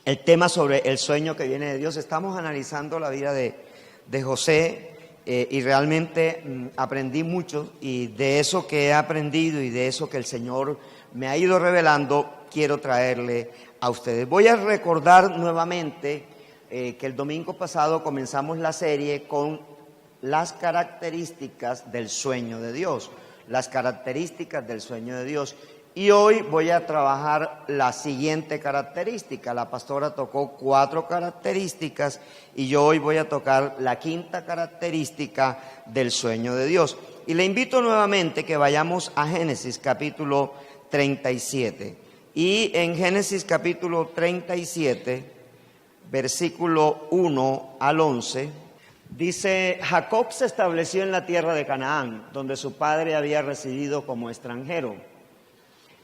el tema sobre el sueño que viene de Dios. Estamos analizando la vida de José y realmente aprendí mucho, y de eso que he aprendido y de eso que el Señor me ha ido revelando, quiero traerle a ustedes. Voy a recordar nuevamente que el domingo pasado comenzamos la serie con las características del sueño de Dios, las características del sueño de Dios. Y hoy voy a trabajar la siguiente característica. La pastora tocó 4 características y yo hoy voy a tocar la 5ª característica del sueño de Dios. Y le invito nuevamente que vayamos a Génesis capítulo 37. Y en Génesis capítulo 37, versículo 1 al 11, dice: Jacob se estableció en la tierra de Canaán, donde su padre había residido como extranjero.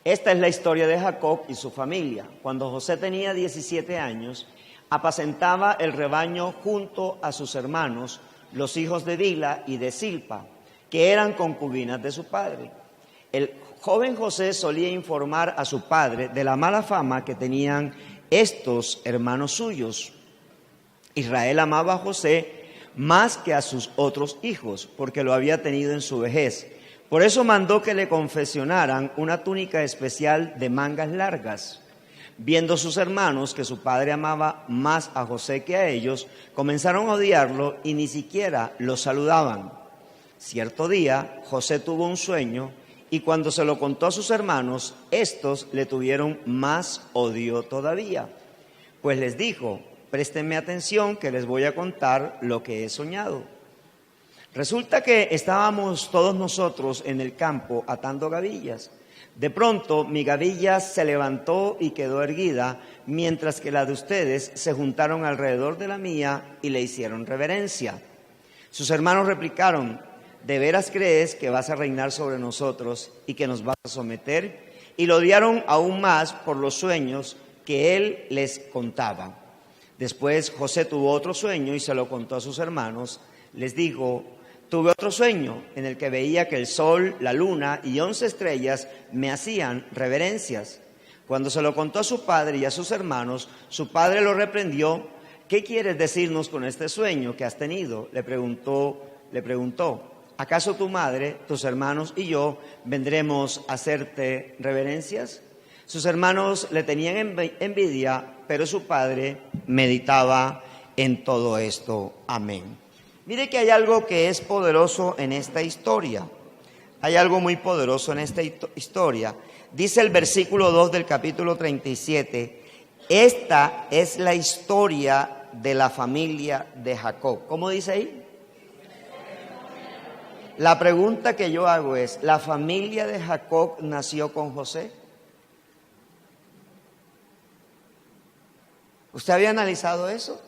Esta es la historia de Jacob y su familia. Cuando José tenía 17 años, apacentaba el rebaño junto a sus hermanos, los hijos de Bilha y de Zilpa, que eran concubinas de su padre. El joven José solía informar a su padre de la mala fama que tenían estos hermanos suyos. Israel amaba a José más que a sus otros hijos, porque lo había tenido en su vejez. Por eso mandó que le confeccionaran una túnica especial de mangas largas. Viendo sus hermanos que su padre amaba más a José que a ellos, comenzaron a odiarlo y ni siquiera lo saludaban. Cierto día, José tuvo un sueño y cuando se lo contó a sus hermanos, estos le tuvieron más odio todavía. Pues les dijo: préstenme atención que les voy a contar lo que he soñado. Resulta que estábamos todos nosotros en el campo atando gavillas. De pronto mi gavilla se levantó y quedó erguida, mientras que la de ustedes se juntaron alrededor de la mía y le hicieron reverencia. Sus hermanos replicaron: ¿de veras crees que vas a reinar sobre nosotros y que nos vas a someter? Y lo odiaron aún más por los sueños que él les contaba. Después José tuvo otro sueño y se lo contó a sus hermanos. Les dijo: tuve otro sueño en el que veía que el sol, la luna y 11 estrellas me hacían reverencias. Cuando se lo contó a su padre y a sus hermanos, su padre lo reprendió. ¿Qué quieres decirnos con este sueño que has tenido? Le preguntó. ¿Acaso tu madre, tus hermanos y yo vendremos a hacerte reverencias? Sus hermanos le tenían envidia, pero su padre meditaba en todo esto. Amén. Mire que hay algo que es poderoso en esta historia. Hay algo muy poderoso en esta historia. Dice el versículo 2 del capítulo 37, esta es la historia de la familia de Jacob. ¿Cómo dice ahí? La pregunta que yo hago es: ¿la familia de Jacob nació con José? ¿Usted había analizado eso?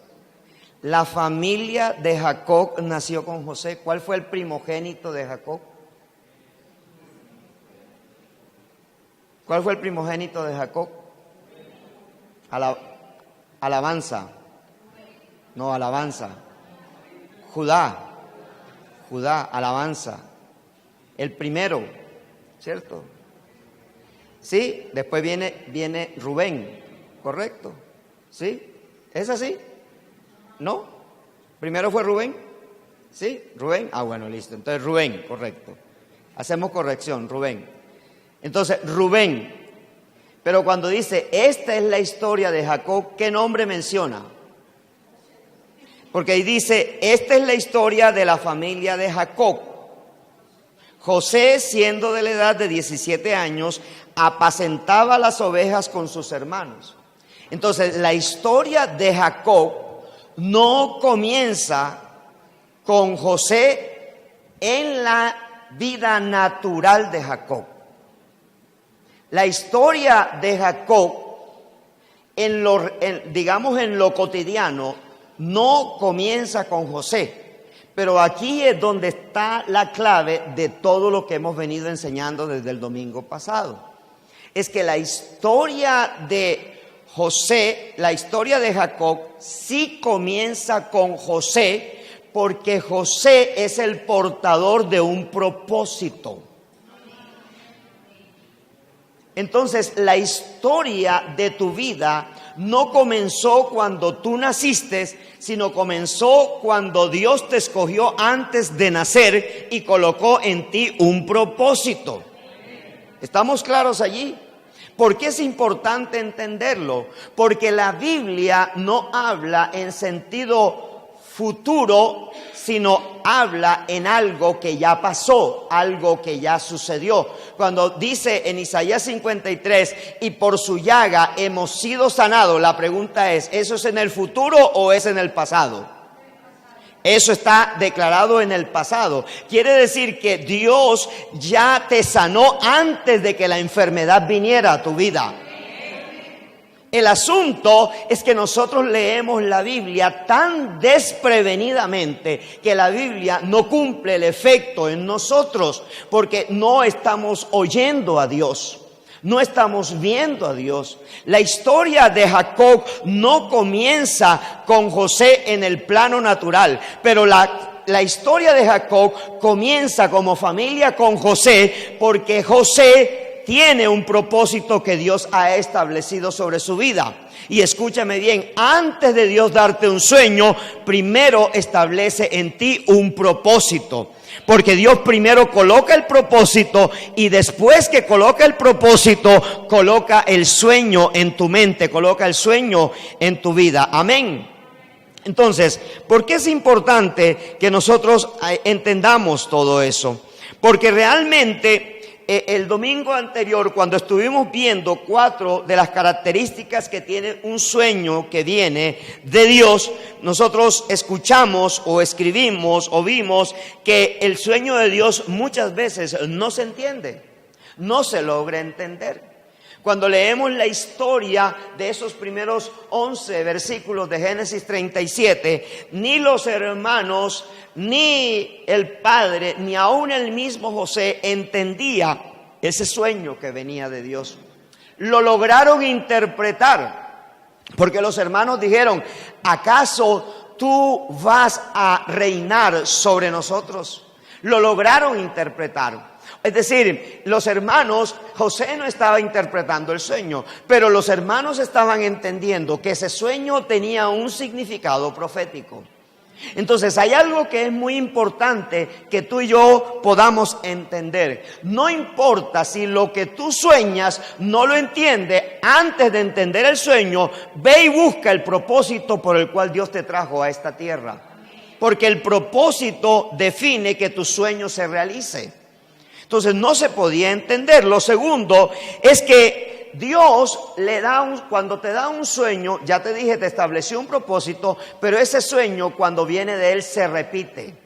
La familia de Jacob nació con José. ¿Cuál fue el primogénito de Jacob? ¿Cuál fue el primogénito de Jacob? Alabanza. No, alabanza. Judá, alabanza. El primero, ¿cierto? Sí, después viene Rubén, ¿correcto? ¿Sí? ¿Es así? ¿No? ¿Primero fue Rubén? ¿Sí? ¿Rubén? Ah, bueno, listo. Entonces Rubén, correcto. Hacemos corrección, Rubén. Entonces, Rubén. Pero cuando dice, esta es la historia de Jacob, ¿qué nombre menciona? Porque ahí dice, esta es la historia de la familia de Jacob. José, siendo de la edad de 17 años, apacentaba las ovejas con sus hermanos. Entonces, la historia de Jacob no comienza con José en la vida natural de Jacob. La historia de Jacob, en lo cotidiano, no comienza con José. Pero aquí es donde está la clave de todo lo que hemos venido enseñando desde el domingo pasado. Es que la historia de José, la historia de Jacob, sí comienza con José, porque José es el portador de un propósito. Entonces, la historia de tu vida no comenzó cuando tú naciste, sino comenzó cuando Dios te escogió antes de nacer y colocó en ti un propósito. ¿Estamos claros allí? ¿Por qué es importante entenderlo? Porque la Biblia no habla en sentido futuro, sino habla en algo que ya pasó, algo que ya sucedió. Cuando dice en Isaías 53, y por su llaga hemos sido sanados, la pregunta es, ¿eso es en el futuro o es en el pasado? Eso está declarado en el pasado. Quiere decir que Dios ya te sanó antes de que la enfermedad viniera a tu vida. El asunto es que nosotros leemos la Biblia tan desprevenidamente que la Biblia no cumple el efecto en nosotros porque no estamos oyendo a Dios. No estamos viendo a Dios. La historia de Jacob no comienza con José en el plano natural, pero la historia de Jacob comienza como familia con José, porque José tiene un propósito que Dios ha establecido sobre su vida. Y escúchame bien, antes de Dios darte un sueño, primero establece en ti un propósito. Porque Dios primero coloca el propósito y después que coloca el propósito, coloca el sueño en tu mente, coloca el sueño en tu vida. Amén. Entonces, ¿por qué es importante que nosotros entendamos todo eso? Porque realmente el domingo anterior, cuando estuvimos viendo 4 de las características que tiene un sueño que viene de Dios, nosotros escuchamos o escribimos o vimos que el sueño de Dios muchas veces no se entiende, no se logra entender. Cuando leemos la historia de esos primeros 11 versículos de Génesis 37, ni los hermanos, ni el padre, ni aún el mismo José entendía ese sueño que venía de Dios. Lo lograron interpretar, porque los hermanos dijeron, ¿acaso tú vas a reinar sobre nosotros? Lo lograron interpretar. Es decir, los hermanos, José no estaba interpretando el sueño, pero los hermanos estaban entendiendo que ese sueño tenía un significado profético. Entonces hay algo que es muy importante que tú y yo podamos entender. No importa si lo que tú sueñas no lo entiendes, antes de entender el sueño, ve y busca el propósito por el cual Dios te trajo a esta tierra. Porque el propósito define que tu sueño se realice. Entonces no se podía entender. Lo segundo es que Dios cuando te da un sueño, ya te dije, te estableció un propósito, pero ese sueño cuando viene de Él se repite.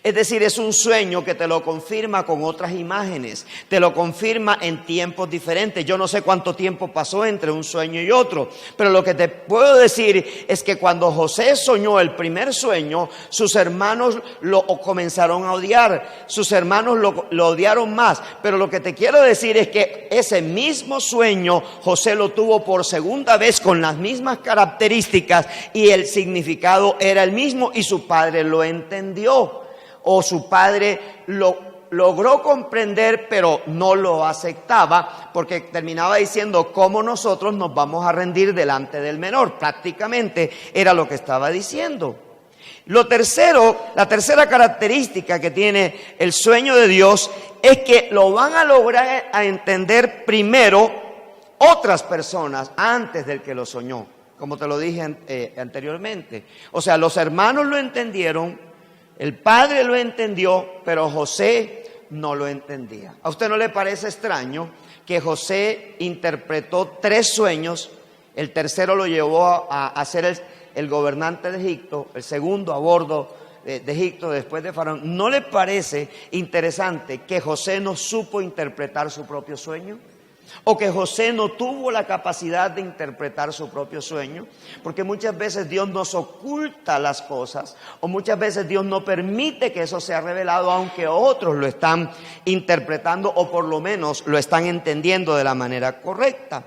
Es decir, es un sueño que te lo confirma con otras imágenes, te lo confirma en tiempos diferentes. Yo no sé cuánto tiempo pasó entre un sueño y otro, pero lo que te puedo decir es que cuando José soñó el primer sueño, sus hermanos lo comenzaron a odiar, sus hermanos lo odiaron más. Pero lo que te quiero decir es que ese mismo sueño José lo tuvo por segunda vez con las mismas características y el significado era el mismo y su padre lo entendió. O su padre lo logró comprender, pero no lo aceptaba, porque terminaba diciendo, ¿cómo nosotros nos vamos a rendir delante del menor? Prácticamente era lo que estaba diciendo. La tercera característica que tiene el sueño de Dios es que lo van a lograr a entender primero otras personas antes del que lo soñó, como te lo dije anteriormente. O sea, los hermanos lo entendieron, el padre lo entendió, pero José no lo entendía. ¿A usted no le parece extraño que José interpretó 3 sueños? El tercero lo llevó a ser el gobernante de Egipto, el segundo a bordo de Egipto después de Faraón. ¿No le parece interesante que José no supo interpretar su propio sueño? ¿O que José no tuvo la capacidad de interpretar su propio sueño? Porque muchas veces Dios nos oculta las cosas, o muchas veces Dios no permite que eso sea revelado, aunque otros lo están interpretando o por lo menos lo están entendiendo de la manera correcta.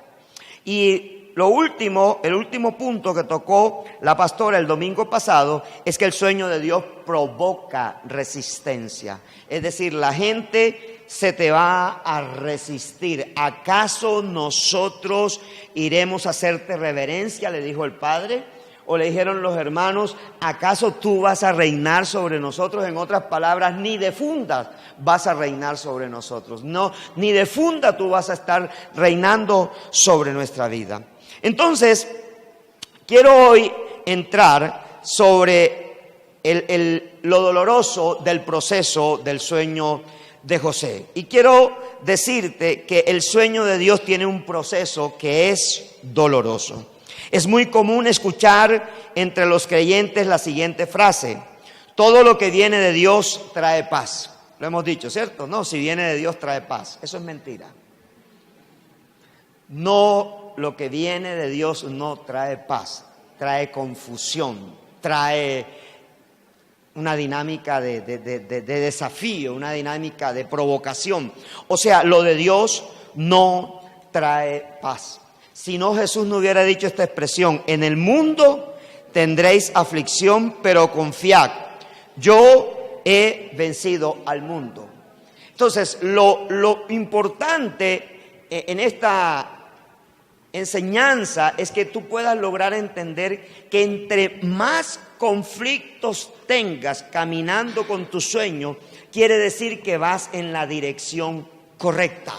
Y el último punto que tocó la pastora el domingo pasado es que el sueño de Dios provoca resistencia. Es decir, la gente se te va a resistir. ¿Acaso nosotros iremos a hacerte reverencia?, le dijo el Padre. O le dijeron los hermanos, ¿acaso tú vas a reinar sobre nosotros? En otras palabras, ni de fundas vas a reinar sobre nosotros. No, ni de funda tú vas a estar reinando sobre nuestra vida. Entonces, quiero hoy entrar sobre lo doloroso del proceso del sueño de José. Y quiero decirte que el sueño de Dios tiene un proceso que es doloroso. Es muy común escuchar entre los creyentes la siguiente frase: todo lo que viene de Dios trae paz. Lo hemos dicho, ¿cierto? No, si viene de Dios trae paz. Eso es mentira. No, lo que viene de Dios no trae paz, trae confusión, trae una dinámica de desafío, una dinámica de provocación. O sea, lo de Dios no trae paz. Si no, Jesús no hubiera dicho esta expresión: en el mundo tendréis aflicción, pero confiad, yo he vencido al mundo. Entonces, lo importante en esta enseñanza es que tú puedas lograr entender que entre más conflictos tengas caminando con tu sueño, quiere decir que vas en la dirección correcta.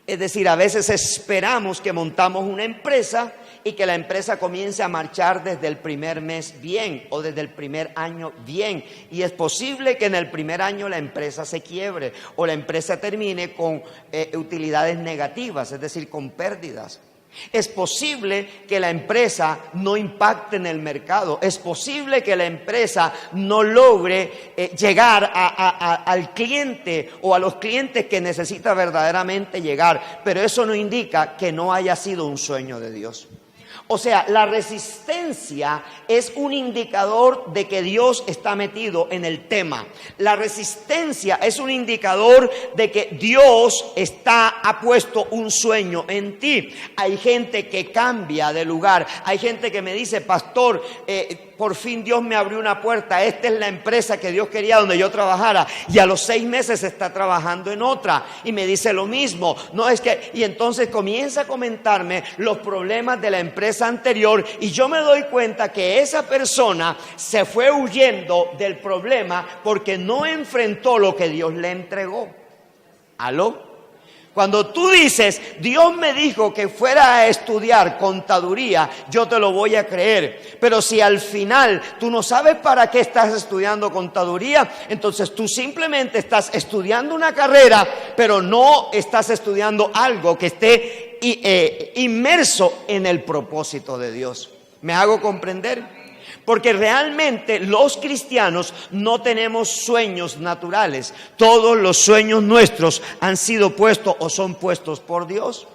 Es decir, a veces esperamos que montamos una empresa y que la empresa comience a marchar desde el primer mes bien o desde el primer año bien. Y es posible que en el primer año la empresa se quiebre o la empresa termine con utilidades negativas, es decir, con pérdidas. Es posible que la empresa no impacte en el mercado. Es posible que la empresa no logre llegar al cliente o a los clientes que necesita verdaderamente llegar. Pero eso no indica que no haya sido un sueño de Dios. O sea, la resistencia es un indicador de que Dios está metido en el tema. La resistencia es un indicador de que Dios ha puesto un sueño en ti. Hay gente que cambia de lugar. Hay gente que me dice: pastor, por fin Dios me abrió una puerta. Esta es la empresa que Dios quería donde yo trabajara. Y a los 6 meses está trabajando en otra. Y me dice lo mismo. Y entonces comienza a comentarme los problemas de la empresa anterior, y yo me doy cuenta que esa persona se fue huyendo del problema porque no enfrentó lo que Dios le entregó. ¿Aló? Cuando tú dices: Dios me dijo que fuera a estudiar contaduría, yo te lo voy a creer. Pero si al final tú no sabes para qué estás estudiando contaduría, entonces tú simplemente estás estudiando una carrera, pero no estás estudiando algo que esté inmerso en el propósito de Dios. ¿Me hago comprender? Porque realmente los cristianos no tenemos sueños naturales. Todos los sueños nuestros han sido puestos o son puestos por Dios.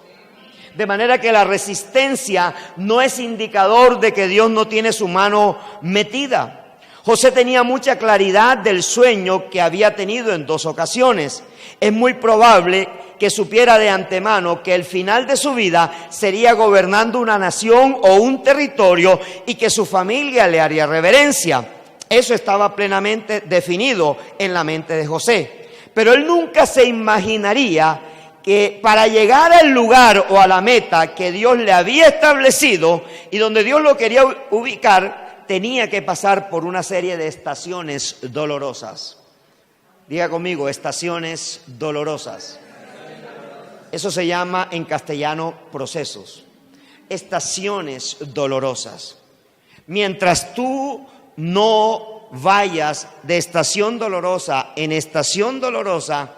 De manera que la resistencia no es indicador de que Dios no tiene su mano metida. José tenía mucha claridad del sueño que había tenido en 2 ocasiones. Es muy probable que supiera de antemano que el final de su vida sería gobernando una nación o un territorio y que su familia le haría reverencia. Eso estaba plenamente definido en la mente de José. Pero él nunca se imaginaría que para llegar al lugar o a la meta que Dios le había establecido y donde Dios lo quería ubicar, tenía que pasar por una serie de estaciones dolorosas. Diga conmigo: estaciones dolorosas. Eso se llama en castellano procesos. Estaciones dolorosas. Mientras tú no vayas de estación dolorosa en estación dolorosa,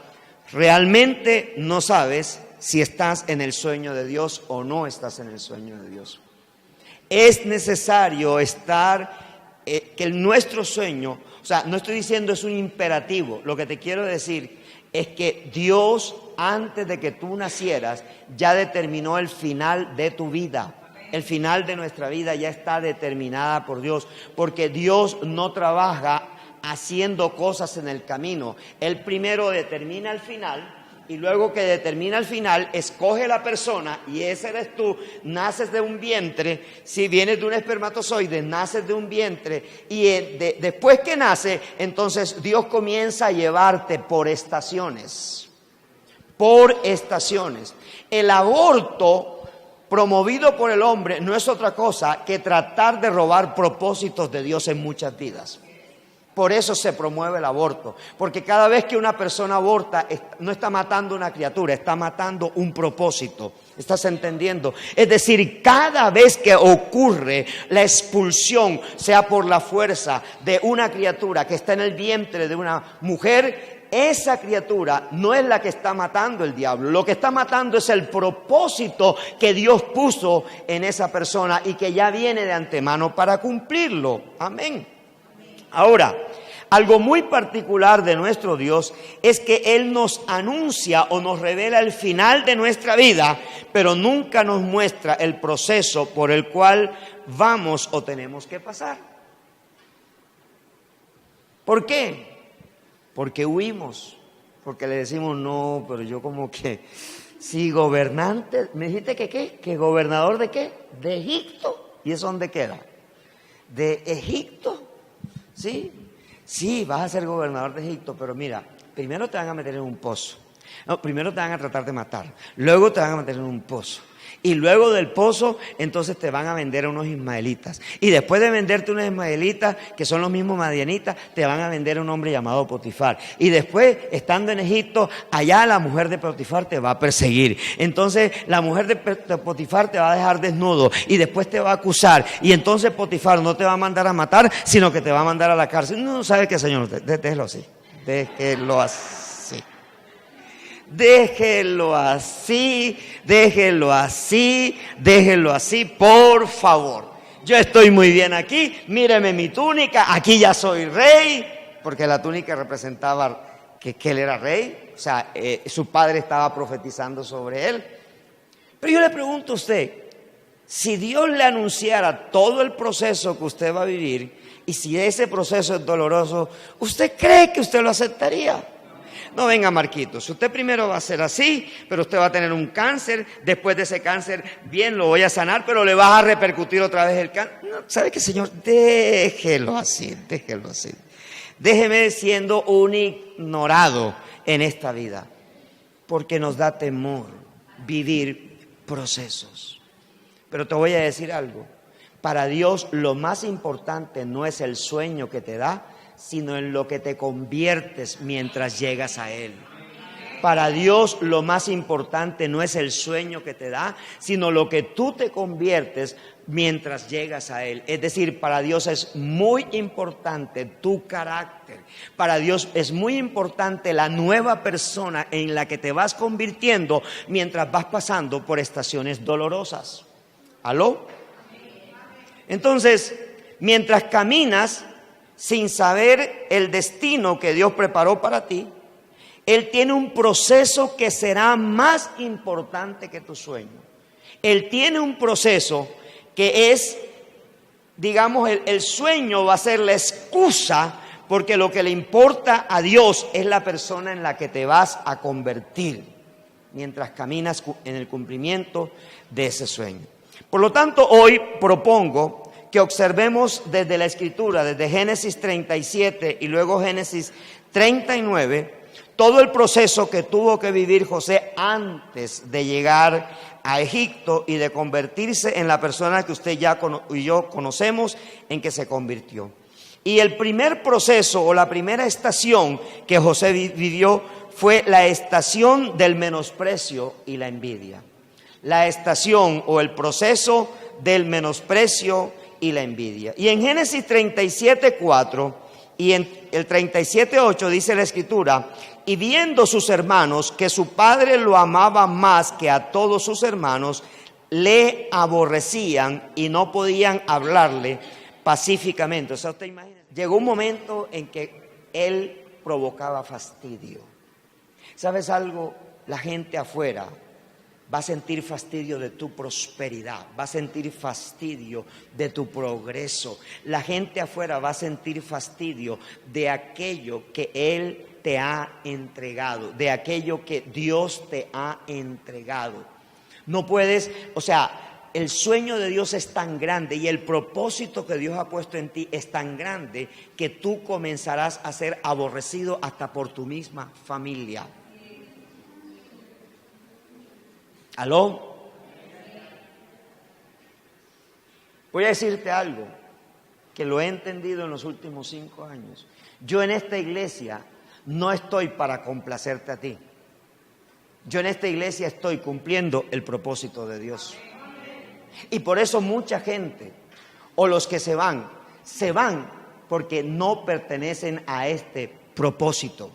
realmente no sabes si estás en el sueño de Dios o no estás en el sueño de Dios. Es necesario que nuestro sueño, o sea, no estoy diciendo es un imperativo, lo que te quiero decir es que Dios, antes de que tú nacieras, ya determinó el final de tu vida. El final de nuestra vida ya está determinada por Dios, porque Dios no trabaja haciendo cosas en el camino. Él primero determina el final y luego que determina el final, escoge la persona, y ese eres tú, naces de un vientre, si vienes de un espermatozoide, naces de un vientre, y después que nace, entonces Dios comienza a llevarte por estaciones. Por estaciones. El aborto promovido por el hombre no es otra cosa que tratar de robar propósitos de Dios en muchas vidas. Por eso se promueve el aborto, porque cada vez que una persona aborta, no está matando una criatura, está matando un propósito. ¿Estás entendiendo? Es decir, cada vez que ocurre la expulsión, sea por la fuerza de una criatura que está en el vientre de una mujer, esa criatura no es la que está matando el diablo. Lo que está matando es el propósito que Dios puso en esa persona y que ya viene de antemano para cumplirlo. Amén. Ahora, algo muy particular de nuestro Dios es que Él nos anuncia o nos revela el final de nuestra vida, pero nunca nos muestra el proceso por el cual vamos o tenemos que pasar. ¿Por qué? Porque huimos, porque le decimos, no, pero yo como que, sí, gobernante, ¿me dijiste que qué? ¿Que gobernador de qué? De Egipto. ¿Y eso dónde queda? De Egipto. ¿Sí? Sí, vas a ser gobernador de Egipto, pero mira, primero te van a meter en un pozo. No, primero te van a tratar de matar, luego te van a meter en un pozo. Y luego del pozo, entonces te van a vender a unos ismaelitas. Y después de venderte unos ismaelitas, que son los mismos madianitas, te van a vender a un hombre llamado Potifar. Y después, estando en Egipto, allá la mujer de Potifar te va a perseguir. Entonces, la mujer de Potifar te va a dejar desnudo y después te va a acusar. Y entonces Potifar no te va a mandar a matar, sino que te va a mandar a la cárcel. No, ¿sabe qué, señor? Déjelo así. Déjelo así. Déjelo así, déjelo así, déjelo así, por favor. Yo estoy muy bien aquí, míreme mi túnica, aquí ya soy rey, porque la túnica representaba que él era rey, o sea, su padre estaba profetizando sobre él. Pero yo le pregunto a usted, si Dios le anunciara todo el proceso que usted va a vivir, y si ese proceso es doloroso, ¿usted cree que usted lo aceptaría? No, venga, Marquitos, usted primero va a ser así, pero usted va a tener un cáncer, después de ese cáncer, bien, lo voy a sanar, pero le vas a repercutir otra vez el cáncer. No, ¿sabe qué, señor? Déjelo así, déjelo así. Déjeme siendo un ignorado en esta vida, porque nos da temor vivir procesos. Pero te voy a decir algo, para Dios lo más importante no es el sueño que te da, sino en lo que te conviertes mientras llegas a Él. Para Dios lo más importante no es el sueño que te da, sino lo que tú te conviertes mientras llegas a Él. Es decir, para Dios es muy importante tu carácter. Para Dios es muy importante la nueva persona en la que te vas convirtiendo mientras vas pasando por estaciones dolorosas. ¿Aló? Entonces, mientras caminas sin saber el destino que Dios preparó para ti, Él tiene un proceso que será más importante que tu sueño. Él tiene un proceso que es, digamos, el sueño va a ser la excusa, porque lo que le importa a Dios es la persona en la que te vas a convertir mientras caminas en el cumplimiento de ese sueño. Por lo tanto, hoy propongo que observemos desde la Escritura, desde Génesis 37 y luego Génesis 39, todo el proceso que tuvo que vivir José antes de llegar a Egipto y de convertirse en la persona que usted y yo conocemos en que se convirtió. Y el primer proceso o la primera estación que José vivió fue la estación del menosprecio y la envidia. La estación o el proceso del menosprecio y la envidia. Y en Génesis 37:4 y en el 37:8 dice la Escritura: y viendo sus hermanos que su padre lo amaba más que a todos sus hermanos, le aborrecían y no podían hablarle pacíficamente. O sea, usted imagina, llegó un momento en que él provocaba fastidio. ¿Sabes algo? La gente afuera va a sentir fastidio de tu prosperidad, va a sentir fastidio de tu progreso. La gente afuera va a sentir fastidio de aquello que Él te ha entregado, de aquello que Dios te ha entregado. No puedes, el sueño de Dios es tan grande y el propósito que Dios ha puesto en ti es tan grande que tú comenzarás a ser aborrecido hasta por tu misma familia. ¿Aló? Voy a decirte algo que lo he entendido en los últimos 5 años. Yo en esta iglesia no estoy para complacerte a ti. Yo en esta iglesia estoy cumpliendo el propósito de Dios. Y por eso mucha gente, o los que se van porque no pertenecen a este propósito.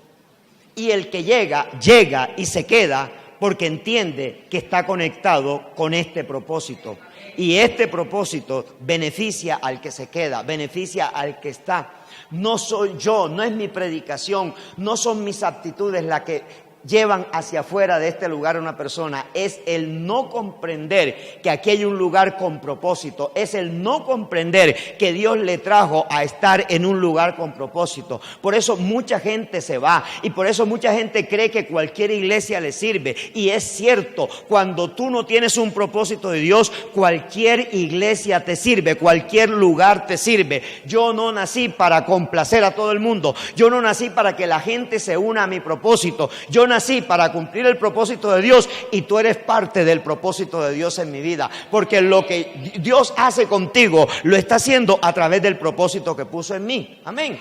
Y el que llega y se queda porque entiende que está conectado con este propósito. Y este propósito beneficia al que se queda, beneficia al que está. No soy yo, no es mi predicación, no son mis aptitudes las que llevan hacia afuera de este lugar a una persona. Es el no comprender que aquí hay un lugar con propósito. Es el no comprender que Dios le trajo a estar en un lugar con propósito. Por eso mucha gente se va y por eso mucha gente cree que cualquier iglesia le sirve. Y es cierto, cuando tú no tienes un propósito de Dios, cualquier iglesia te sirve, cualquier lugar te sirve. Yo no nací para complacer a todo el mundo. Yo no nací para que la gente se una a mi propósito. Yo nací para cumplir el propósito de Dios y tú eres parte del propósito de Dios en mi vida, porque lo que Dios hace contigo lo está haciendo a través del propósito que puso en mí. Amén.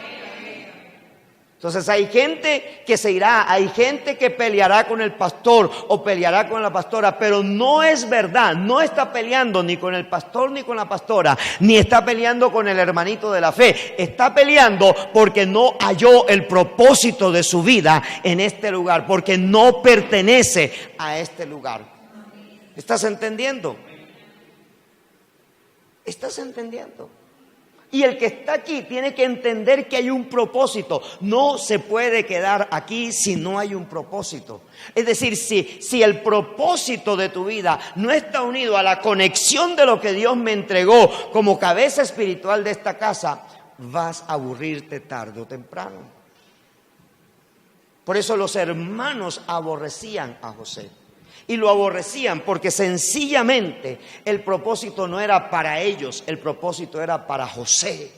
Entonces hay gente que se irá, hay gente que peleará con el pastor o peleará con la pastora, pero no es verdad, no está peleando ni con el pastor ni con la pastora, ni está peleando con el hermanito de la fe, está peleando porque no halló el propósito de su vida en este lugar, porque no pertenece a este lugar. ¿Estás entendiendo? ¿Estás entendiendo? Y el que está aquí tiene que entender que hay un propósito. No se puede quedar aquí si no hay un propósito. Es decir, si el propósito de tu vida no está unido a la conexión de lo que Dios me entregó como cabeza espiritual de esta casa, vas a aburrirte tarde o temprano. Por eso los hermanos aborrecían a José. Y lo aborrecían porque sencillamente el propósito no era para ellos, el propósito era para José.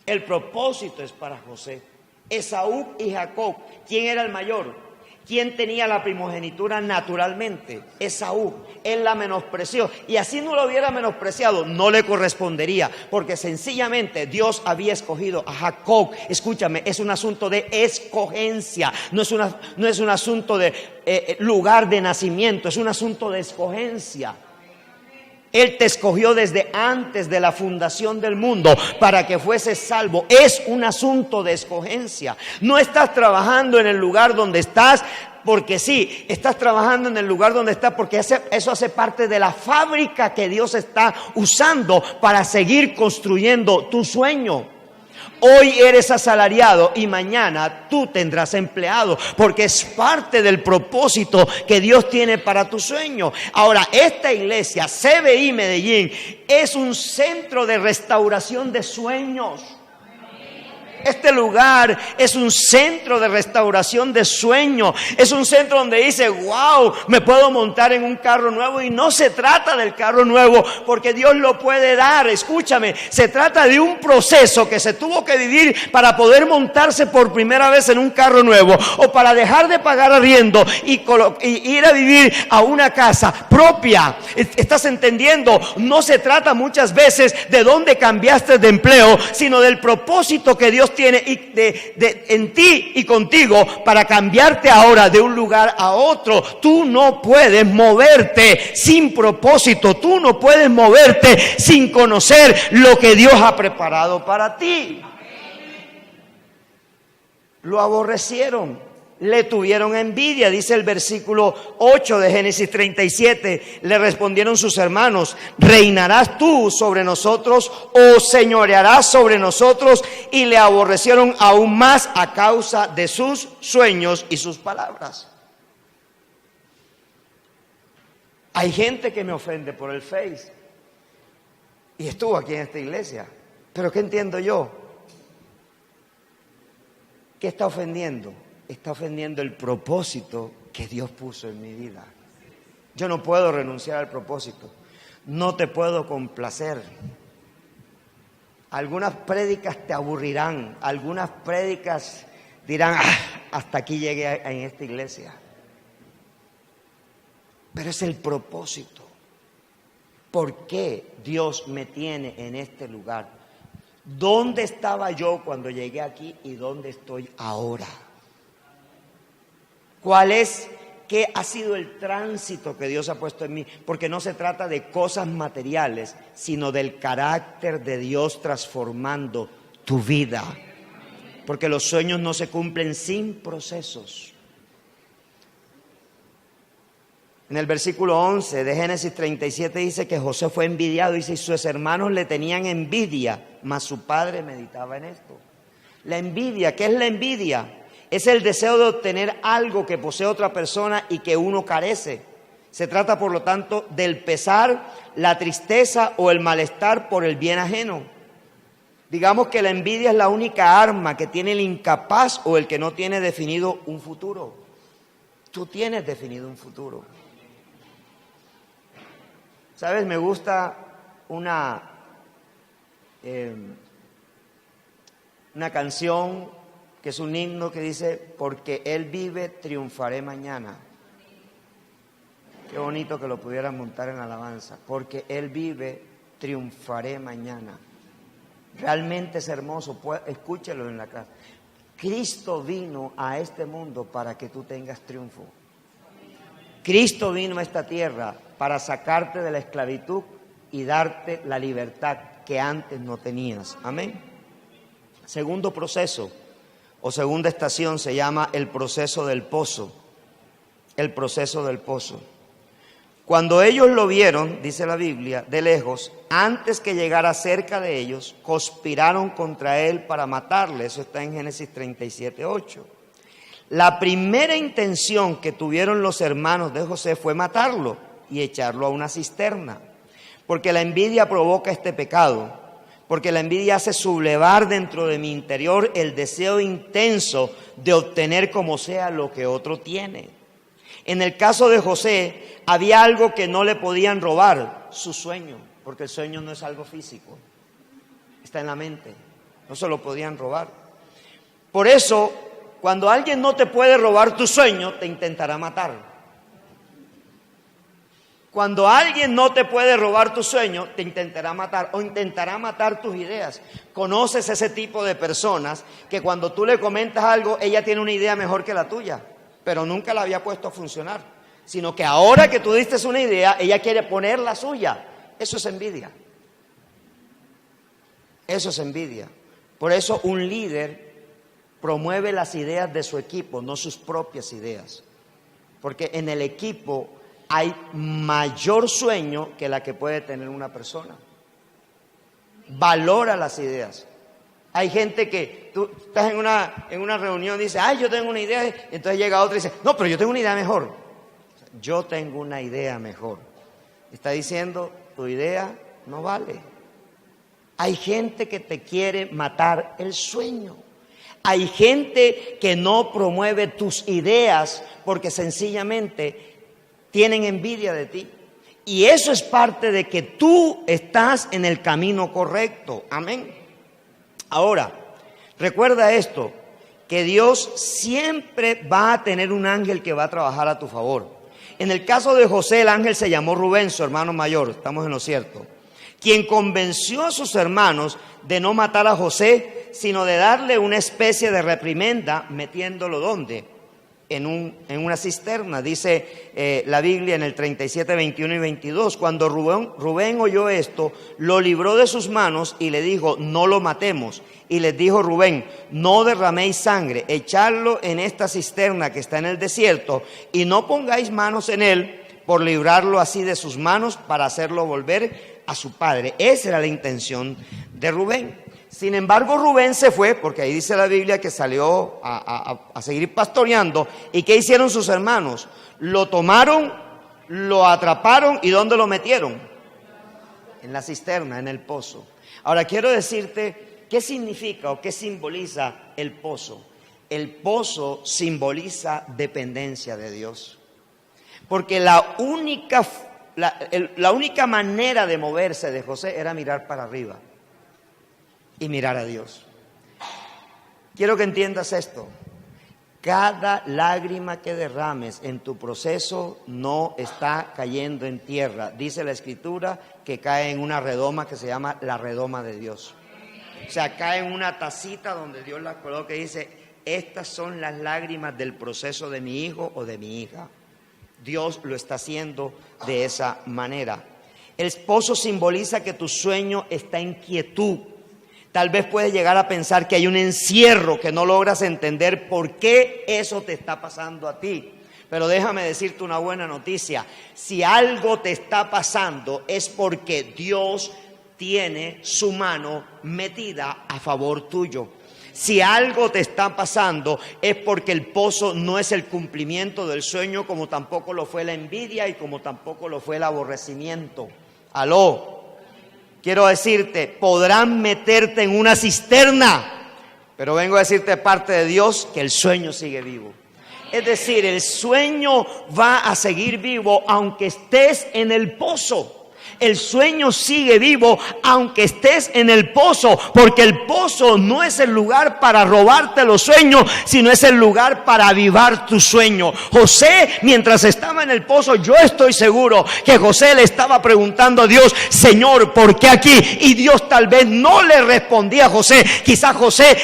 El propósito es para José. Esaú y Jacob, ¿quién era el mayor? ¿Quién tenía la primogenitura naturalmente? Esaú. Él la menospreció. Y así no lo hubiera menospreciado, no le correspondería, porque sencillamente Dios había escogido a Jacob. Escúchame, es un asunto de escogencia, no es un asunto de lugar de nacimiento, es un asunto de escogencia. Él te escogió desde antes de la fundación del mundo para que fueses salvo. Es un asunto de escogencia. No estás trabajando en el lugar donde estás porque sí, estás trabajando en el lugar donde estás porque eso hace parte de la fábrica que Dios está usando para seguir construyendo tu sueño. Hoy eres asalariado y mañana tú tendrás empleado, porque es parte del propósito que Dios tiene para tu sueño. Ahora, esta iglesia, CBI Medellín, es un centro de restauración de sueños. Este lugar es un centro de restauración de sueños. Es un centro donde dice, wow, me puedo montar en un carro nuevo. Y no se trata del carro nuevo porque Dios lo puede dar. Escúchame, se trata de un proceso que se tuvo que vivir para poder montarse por primera vez en un carro nuevo, o para dejar de pagar arriendo y ir a vivir a una casa propia. ¿Estás entendiendo? No se trata muchas veces de dónde cambiaste de empleo, sino del propósito que Dios tiene en ti y contigo para cambiarte ahora de un lugar a otro. Tú no puedes moverte sin propósito. Tú no puedes moverte sin conocer lo que Dios ha preparado para ti. Lo aborrecieron. Le tuvieron envidia, dice el versículo 8 de Génesis 37. Le respondieron sus hermanos: ¿reinarás tú sobre nosotros o señorearás sobre nosotros? Y le aborrecieron aún más a causa de sus sueños y sus palabras. Hay gente que me ofende por el Face y estuvo aquí en esta iglesia. ¿Pero qué entiendo yo? ¿Qué está ofendiendo? Está ofendiendo el propósito que Dios puso en mi vida. Yo no puedo renunciar al propósito. No te puedo complacer. Algunas prédicas te aburrirán. Algunas prédicas dirán, hasta aquí llegué en esta iglesia. Pero es el propósito. ¿Por qué Dios me tiene en este lugar? ¿Dónde estaba yo cuando llegué aquí y dónde estoy ahora? ¿Qué ha sido el tránsito que Dios ha puesto en mí? Porque no se trata de cosas materiales, sino del carácter de Dios transformando tu vida. Porque los sueños no se cumplen sin procesos. En el versículo 11 de Génesis 37 dice que José fue envidiado, dice, y sus hermanos le tenían envidia, mas su padre meditaba en esto. La envidia, ¿qué es la envidia? Es el deseo de obtener algo que posee otra persona y que uno carece. Se trata, por lo tanto, del pesar, la tristeza o el malestar por el bien ajeno. Digamos que la envidia es la única arma que tiene el incapaz o el que no tiene definido un futuro. Tú tienes definido un futuro. ¿Sabes? Me gusta una canción que es un himno que dice, porque Él vive, triunfaré mañana. Qué bonito que lo pudieran montar en alabanza. Porque Él vive, triunfaré mañana. Realmente es hermoso, escúchelo en la casa. Cristo vino a este mundo para que tú tengas triunfo. Cristo vino a esta tierra para sacarte de la esclavitud y darte la libertad que antes no tenías. Amén. Segundo proceso o segunda estación se llama el proceso del pozo. El proceso del pozo. Cuando ellos lo vieron, dice la Biblia, de lejos, antes que llegara cerca de ellos, conspiraron contra él para matarle. Eso está en Génesis 37:8. La primera intención que tuvieron los hermanos de José fue matarlo y echarlo a una cisterna, porque la envidia provoca este pecado, porque la envidia hace sublevar dentro de mi interior el deseo intenso de obtener como sea lo que otro tiene. En el caso de José, había algo que no le podían robar, su sueño, porque el sueño no es algo físico, está en la mente, no se lo podían robar. Por eso, cuando alguien no te puede robar tu sueño, te intentará matar. Cuando alguien no te puede robar tu sueño, te intentará matar o intentará matar tus ideas. Conoces ese tipo de personas que cuando tú le comentas algo, ella tiene una idea mejor que la tuya, pero nunca la había puesto a funcionar, sino que ahora que tú diste una idea, ella quiere poner la suya. Eso es envidia. Eso es envidia. Por eso un líder promueve las ideas de su equipo, no sus propias ideas. Porque en el equipo hay mayor sueño que la que puede tener una persona. Valora las ideas. Hay gente que tú estás en una reunión y dices, yo tengo una idea, y entonces llega otro y dice, no, pero yo tengo una idea mejor. Yo tengo una idea mejor. Está diciendo, tu idea no vale. Hay gente que te quiere matar el sueño. Hay gente que no promueve tus ideas porque sencillamente tienen envidia de ti. Y eso es parte de que tú estás en el camino correcto. Amén. Ahora, recuerda esto, que Dios siempre va a tener un ángel que va a trabajar a tu favor. En el caso de José, el ángel se llamó Rubén, su hermano mayor, estamos en lo cierto, quien convenció a sus hermanos de no matar a José, sino de darle una especie de reprimenda, metiéndolo ¿dónde? En una cisterna. Dice la Biblia en el 37, 21 y 22, cuando Rubén oyó esto, lo libró de sus manos y le dijo, no lo matemos. Y les dijo Rubén, no derraméis sangre, echadlo en esta cisterna que está en el desierto y no pongáis manos en él por librarlo así de sus manos para hacerlo volver a su padre. Esa era la intención de Rubén. Sin embargo, Rubén se fue, porque ahí dice la Biblia que salió a seguir pastoreando. ¿Y qué hicieron sus hermanos? Lo tomaron, Lo atraparon y ¿dónde lo metieron? En la cisterna, en el pozo. Ahora quiero decirte qué significa o qué simboliza el pozo. El pozo simboliza dependencia de Dios. Porque la única manera de moverse de José era mirar para arriba y mirar a Dios. Quiero que entiendas esto. Cada lágrima que derrames en tu proceso no está cayendo en tierra. Dice la Escritura que cae en una redoma que se llama la redoma de Dios. O sea, cae en una tacita donde Dios la coloca y dice, estas son las lágrimas del proceso de mi hijo o de mi hija. Dios lo está haciendo de esa manera. El pozo simboliza que tu sueño está en quietud. Tal vez puedes llegar a pensar que hay un encierro que no logras entender por qué eso te está pasando a ti. Pero déjame decirte una buena noticia. Si algo te está pasando es porque Dios tiene su mano metida a favor tuyo. Si algo te está pasando es porque el pozo no es el cumplimiento del sueño, como tampoco lo fue la envidia y como tampoco lo fue el aborrecimiento. Aló. Quiero decirte, podrán meterte en una cisterna, pero vengo a decirte de parte de Dios que el sueño sigue vivo. Es decir, el sueño va a seguir vivo aunque estés en el pozo. El sueño sigue vivo aunque estés en el pozo, porque el pozo no es el lugar para robarte los sueños, sino es el lugar para avivar tu sueño. José, mientras estaba en el pozo, yo estoy seguro que José le estaba preguntando a Dios, Señor, ¿por qué aquí? Y Dios tal vez no le respondía a José. Quizás José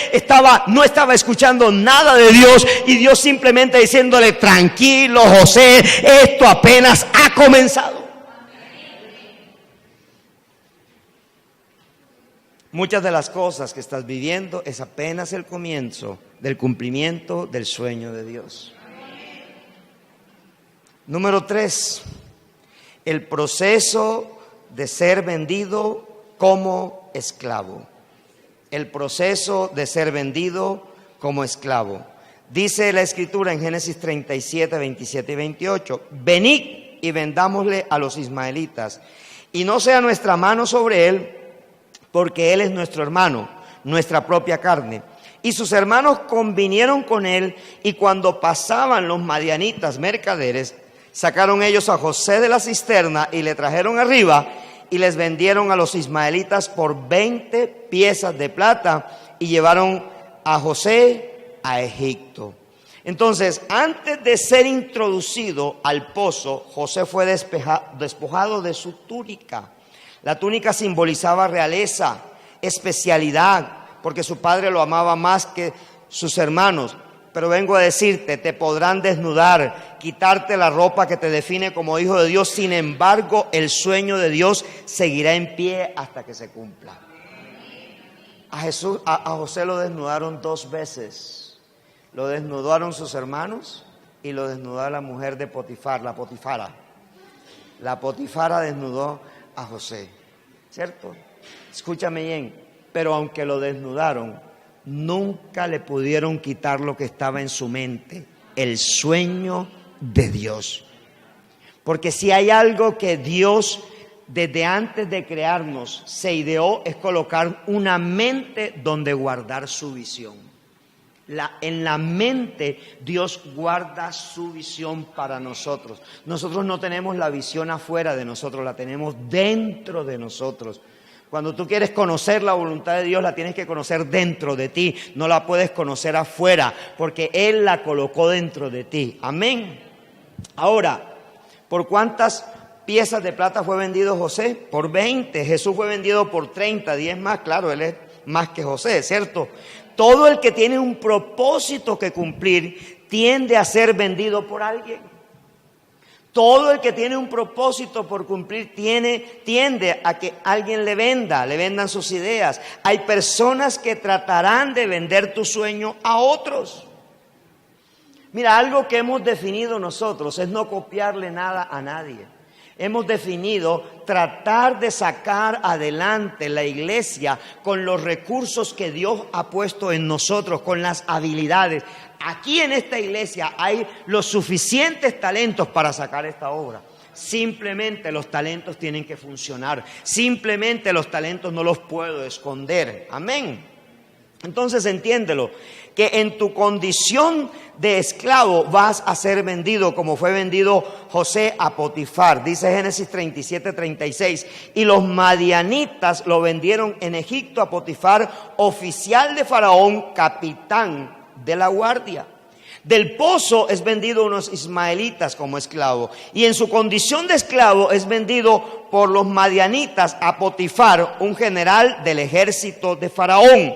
no estaba escuchando nada de Dios y Dios simplemente diciéndole, tranquilo José, esto apenas ha comenzado. Muchas de las cosas que estás viviendo es apenas el comienzo del cumplimiento del sueño de Dios. Número 3, el proceso de ser vendido como esclavo. El proceso de ser vendido como esclavo. Dice la Escritura en Génesis 37, 27 y 28, venid y vendámosle a los ismaelitas, y no sea nuestra mano sobre él, porque él es nuestro hermano, nuestra propia carne. Y sus hermanos convinieron con él, y cuando pasaban los madianitas mercaderes, sacaron ellos a José de la cisterna y le trajeron arriba, y les vendieron a los ismaelitas por 20 piezas de plata, y llevaron a José a Egipto. Entonces, antes de ser introducido al pozo, José fue despojado de su túnica. La túnica simbolizaba realeza, especialidad, porque su padre lo amaba más que sus hermanos. Pero vengo a decirte, te podrán desnudar, quitarte la ropa que te define como hijo de Dios. Sin embargo, el sueño de Dios seguirá en pie hasta que se cumpla. A José lo desnudaron 2 veces. Lo desnudaron sus hermanos y lo desnudó la mujer de Potifar, la Potifara. La Potifara desnudó a José, ¿cierto? Escúchame bien, pero aunque lo desnudaron, nunca le pudieron quitar lo que estaba en su mente, el sueño de Dios. Porque si hay algo que Dios desde antes de crearnos se ideó, es colocar una mente donde guardar su visión. En la mente Dios guarda su visión para nosotros. Nosotros no tenemos la visión afuera de nosotros, la tenemos dentro de nosotros. Cuando tú quieres conocer la voluntad de Dios, la tienes que conocer dentro de ti. No la puedes conocer afuera, porque Él la colocó dentro de ti. Amén. Ahora, ¿por cuántas piezas de plata fue vendido José? Por 20. Jesús fue vendido por 30, 10 más. Claro, Él es más que José, ¿cierto? Todo el que tiene un propósito que cumplir tiende a ser vendido por alguien. Todo el que tiene un propósito por cumplir tiende a que alguien le vendan sus ideas. Hay personas que tratarán de vender tu sueño a otros. Mira, algo que hemos definido nosotros es no copiarle nada a nadie. Hemos definido tratar de sacar adelante la iglesia con los recursos que Dios ha puesto en nosotros, con las habilidades. Aquí en esta iglesia hay los suficientes talentos para sacar esta obra. Simplemente los talentos tienen que funcionar. Simplemente los talentos no los puedo esconder. Amén. Entonces entiéndelo, que en tu condición de esclavo vas a ser vendido como fue vendido José a Potifar. Dice Génesis 37:36. Y los madianitas lo vendieron en Egipto a Potifar, oficial de Faraón, capitán de la guardia. Del pozo es vendido a unos ismaelitas como esclavo, y en su condición de esclavo es vendido por los madianitas a Potifar, un general del ejército de Faraón.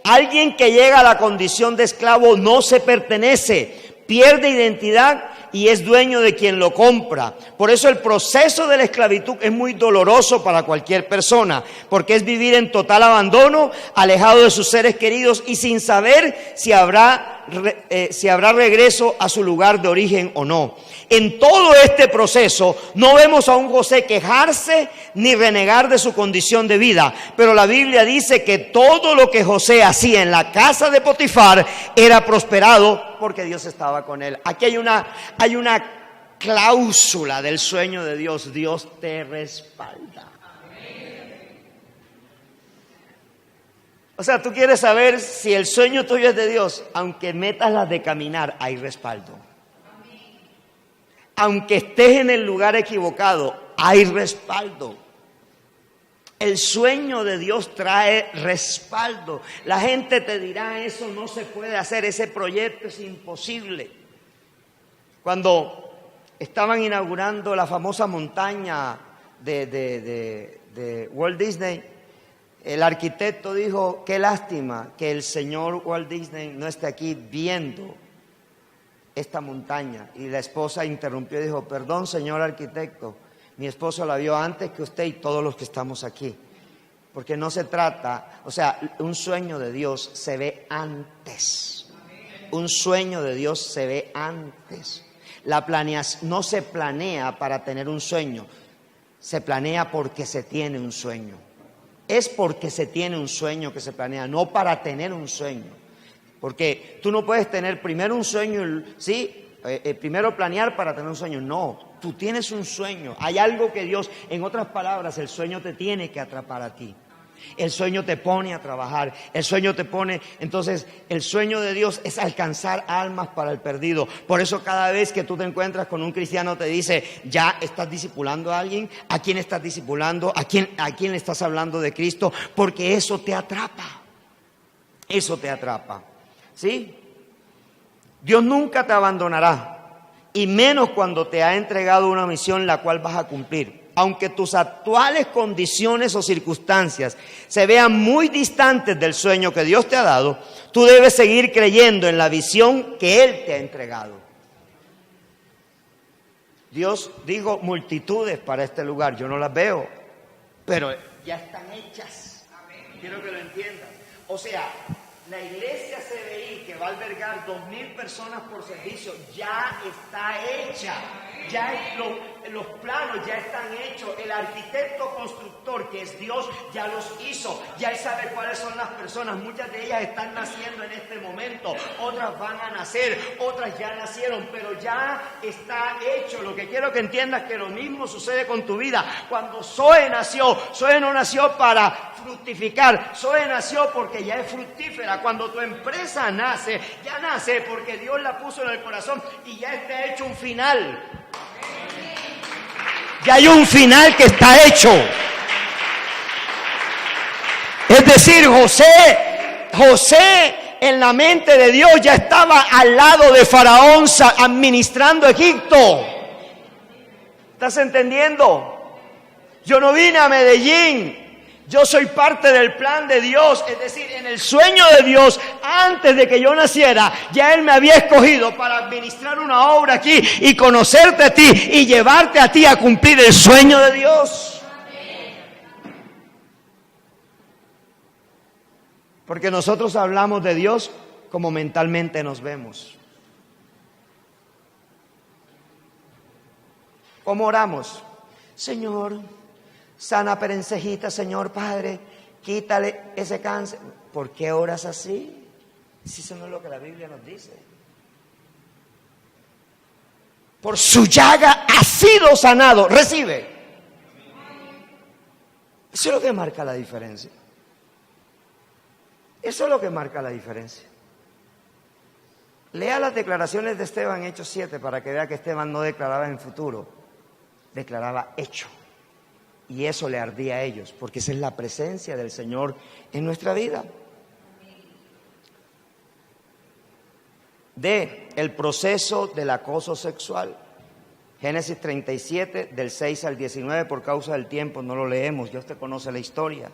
Alguien que llega a la condición de esclavo no se pertenece, pierde identidad y es dueño de quien lo compra. Por eso el proceso de la esclavitud es muy doloroso para cualquier persona, porque es vivir en total abandono, alejado de sus seres queridos y sin saber si habrá regreso a su lugar de origen o no. En todo este proceso no vemos a un José quejarse ni renegar de su condición de vida, pero la Biblia dice que todo lo que José hacía en la casa de Potifar era prosperado porque Dios estaba con él. Aquí hay una cláusula del sueño de Dios: Dios te respalda. O sea, tú quieres saber si el sueño tuyo es de Dios, aunque metas las de caminar, hay respaldo. Aunque estés en el lugar equivocado, hay respaldo. El sueño de Dios trae respaldo. La gente te dirá: eso no se puede hacer, ese proyecto es imposible. Cuando estaban inaugurando la famosa montaña de Walt Disney, el arquitecto dijo: qué lástima que el señor Walt Disney no esté aquí viendo esta montaña. Y la esposa interrumpió y dijo: perdón, señor arquitecto, mi esposo la vio antes que usted y todos los que estamos aquí. Porque no se trata, o sea, un sueño de Dios se ve antes. Un sueño de Dios se ve antes. La planeación no se planea para tener un sueño, se planea porque se tiene un sueño. Es porque se tiene un sueño que se planea, no para tener un sueño. Porque tú no puedes tener primero un sueño, ¿sí? Primero planear para tener un sueño. No, tú tienes un sueño. Hay algo que Dios, en otras palabras, el sueño te tiene que atrapar a ti. El sueño te pone a trabajar, el sueño te pone, entonces el sueño de Dios es alcanzar almas para el perdido. Por eso cada vez que tú te encuentras con un cristiano te dice: ¿ya estás discipulando a alguien? ¿A quién estás discipulando? ¿A quién le estás hablando de Cristo? Porque eso te atrapa, eso te atrapa, ¿sí? Dios nunca te abandonará, y menos cuando te ha entregado una misión la cual vas a cumplir. Aunque tus actuales condiciones o circunstancias se vean muy distantes del sueño que Dios te ha dado, tú debes seguir creyendo en la visión que Él te ha entregado. Dios dijo multitudes para este lugar, yo no las veo, pero ya están hechas. Quiero que lo entiendan. O sea, la iglesia CBI, que va a albergar 2,000 personas por servicio, ya está hecha. Ya los planos ya están hechos. El arquitecto constructor, que es Dios, ya los hizo. Ya Él sabe cuáles son las personas. Muchas de ellas están naciendo en este momento. Otras van a nacer. Otras ya nacieron. Pero ya está hecho. Lo que quiero que entiendas es que lo mismo sucede con tu vida. Cuando Zoe no nació para fructificar. Zoe nació porque ya es fructífera. Cuando tu empresa nace, ya nace porque Dios la puso en el corazón y ya está hecho un final. Ya hay un final que está hecho. Es decir, José en la mente de Dios ya estaba al lado de Faraón administrando Egipto. ¿Estás entendiendo? Yo no vine a Medellín. Yo soy parte del plan de Dios, es decir, en el sueño de Dios, antes de que yo naciera, ya Él me había escogido para administrar una obra aquí y conocerte a ti y llevarte a ti a cumplir el sueño de Dios. Porque nosotros hablamos de Dios como mentalmente nos vemos. ¿Cómo oramos? Señor, sana a Perencejita, Señor Padre, quítale ese cáncer. ¿Por qué oras así? Si eso no es lo que la Biblia nos dice. Por su llaga ha sido sanado. Recibe. Eso es lo que marca la diferencia. Eso es lo que marca la diferencia. Lea las declaraciones de Esteban, Hechos 7, para que vea que Esteban no declaraba en futuro, declaraba hecho. Y eso le ardía a ellos, porque esa es la presencia del Señor en nuestra vida. El proceso del acoso sexual. Génesis 37, del 6 al 19, por causa del tiempo no lo leemos, ya usted conoce la historia.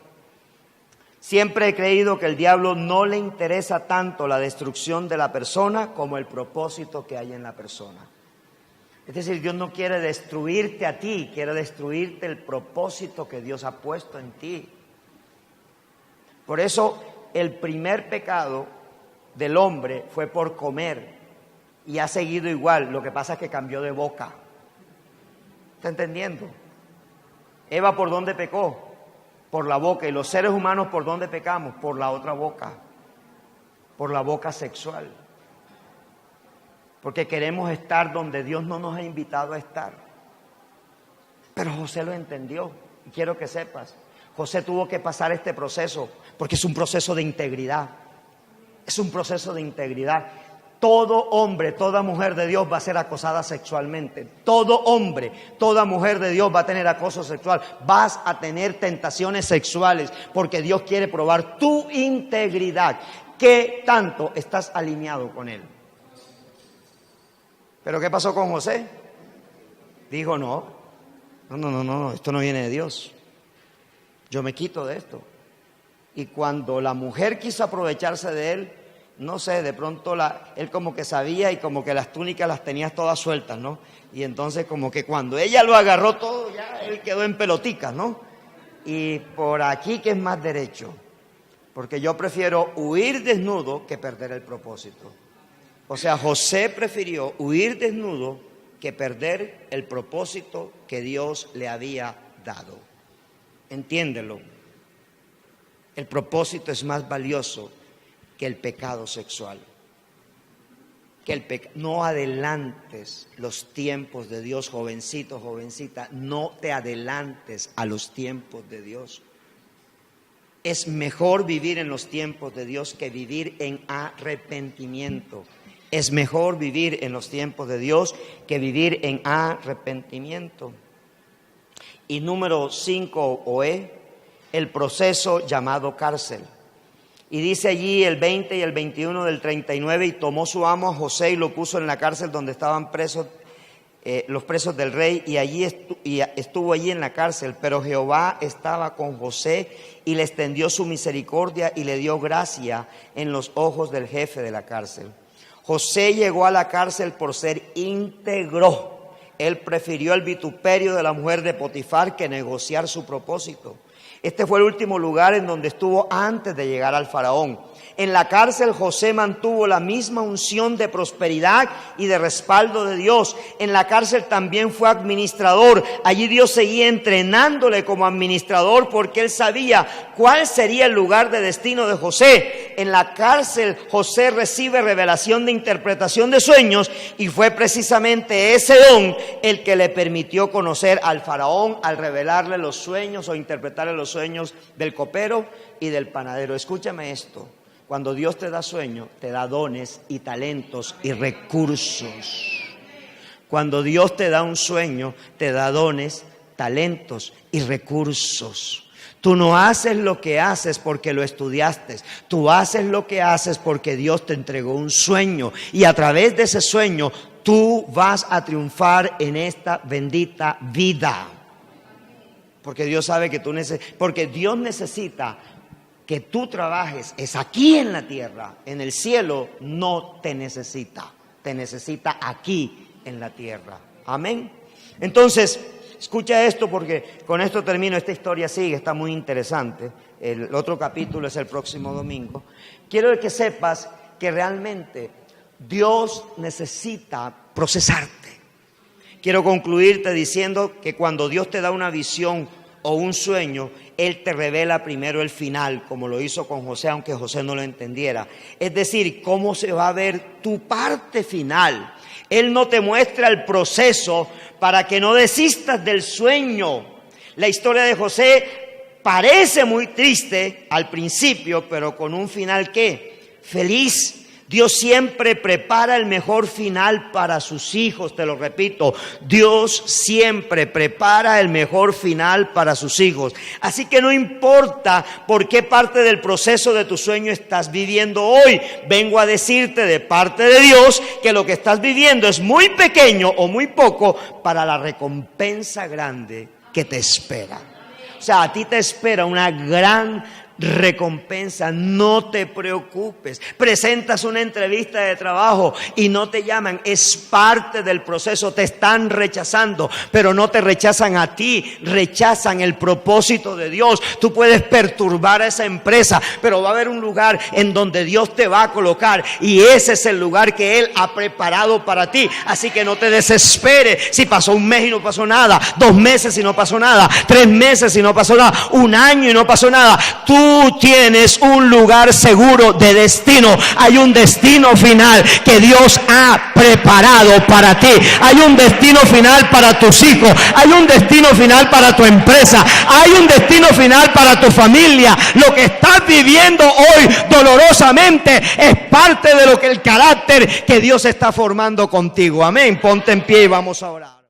Siempre he creído que al diablo no le interesa tanto la destrucción de la persona como el propósito que hay en la persona. Es decir, Dios no quiere destruirte a ti, quiere destruirte el propósito que Dios ha puesto en ti. Por eso el primer pecado del hombre fue por comer y ha seguido igual, lo que pasa es que cambió de boca. ¿Está entendiendo? Eva, ¿por dónde pecó? Por la boca. ¿Y los seres humanos por dónde pecamos? Por la otra boca, por la boca sexual. Porque queremos estar donde Dios no nos ha invitado a estar. Pero José lo entendió, y quiero que sepas, José tuvo que pasar este proceso, porque es un proceso de integridad. Es un proceso de integridad. Todo hombre, toda mujer de Dios va a ser acosada sexualmente. Todo hombre, toda mujer de Dios va a tener acoso sexual. Vas a tener tentaciones sexuales, porque Dios quiere probar tu integridad. ¿Qué tanto estás alineado con Él? ¿Pero qué pasó con José? Dijo, no, esto no viene de Dios. Yo me quito de esto. Y cuando la mujer quiso aprovecharse de él, no sé, de pronto él como que sabía y como que las túnicas las tenía todas sueltas, ¿no? Y entonces como que cuando ella lo agarró todo, ya él quedó en peloticas, ¿no? Y por aquí que es más derecho, porque yo prefiero huir desnudo que perder el propósito. O sea, José prefirió huir desnudo que perder el propósito que Dios le había dado. Entiéndelo. El propósito es más valioso que el pecado sexual. No adelantes los tiempos de Dios, jovencito, jovencita. No te adelantes a los tiempos de Dios. Es mejor vivir en los tiempos de Dios que vivir en arrepentimiento. Es mejor vivir en los tiempos de Dios que vivir en arrepentimiento. Y número 5, el proceso llamado cárcel. Y dice allí el 20 y el 21 del 39, y tomó su amo a José y lo puso en la cárcel donde estaban presos los presos del rey, y estuvo allí en la cárcel. Pero Jehová estaba con José y le extendió su misericordia y le dio gracia en los ojos del jefe de la cárcel. José llegó a la cárcel por ser íntegro. Él prefirió el vituperio de la mujer de Potifar que negociar su propósito. Este fue el último lugar en donde estuvo antes de llegar al faraón. En la cárcel José mantuvo la misma unción de prosperidad y de respaldo de Dios. En la cárcel también fue administrador. Allí Dios seguía entrenándole como administrador, porque él sabía cuál sería el lugar de destino de José. En la cárcel José recibe revelación de interpretación de sueños, y fue precisamente ese don el que le permitió conocer al faraón al revelarle los sueños o interpretarle los sueños del copero y del panadero. Escúchame esto. Cuando Dios te da sueño, te da dones y talentos y recursos. Cuando Dios te da un sueño, te da dones, talentos y recursos. Tú no haces lo que haces porque lo estudiaste. Tú haces lo que haces porque Dios te entregó un sueño. Y a través de ese sueño, tú vas a triunfar en esta bendita vida. Porque Dios sabe que porque Dios necesita que tú trabajes, es aquí en la tierra. En el cielo no te necesita aquí en la tierra. Amén. Entonces, escucha esto, porque con esto termino. Esta historia sigue, está muy interesante. El otro capítulo es el próximo domingo. Quiero que sepas que realmente Dios necesita procesarte. Quiero concluirte diciendo que cuando Dios te da una visión o un sueño, Él te revela primero el final, como lo hizo con José, aunque José no lo entendiera. Es decir, cómo se va a ver tu parte final. Él no te muestra el proceso para que no desistas del sueño. La historia de José parece muy triste al principio, pero con un final ¿qué? Feliz. Dios siempre prepara el mejor final para sus hijos, te lo repito. Dios siempre prepara el mejor final para sus hijos. Así que no importa por qué parte del proceso de tu sueño estás viviendo hoy. Vengo a decirte de parte de Dios que lo que estás viviendo es muy pequeño o muy poco para la recompensa grande que te espera. O sea, a ti te espera una gran recompensa, no te preocupes. Presentas una entrevista de trabajo y no te llaman, es parte del proceso. Te están rechazando, pero no te rechazan a ti, rechazan el propósito de Dios. Tú puedes perturbar a esa empresa, pero va a haber un lugar en donde Dios te va a colocar, y ese es el lugar que Él ha preparado para ti. Así que no te desesperes si pasó un mes y no pasó nada, 2 meses y no pasó nada, 3 meses y no pasó nada, 1 año y no pasó nada. Tú tienes un lugar seguro de destino. Hay un destino final que Dios ha preparado para ti. Hay un destino final para tus hijos. Hay un destino final para tu empresa. Hay un destino final para tu familia. Lo que estás viviendo hoy dolorosamente es parte de lo que el carácter que Dios está formando contigo. Amén. Ponte en pie y vamos a orar.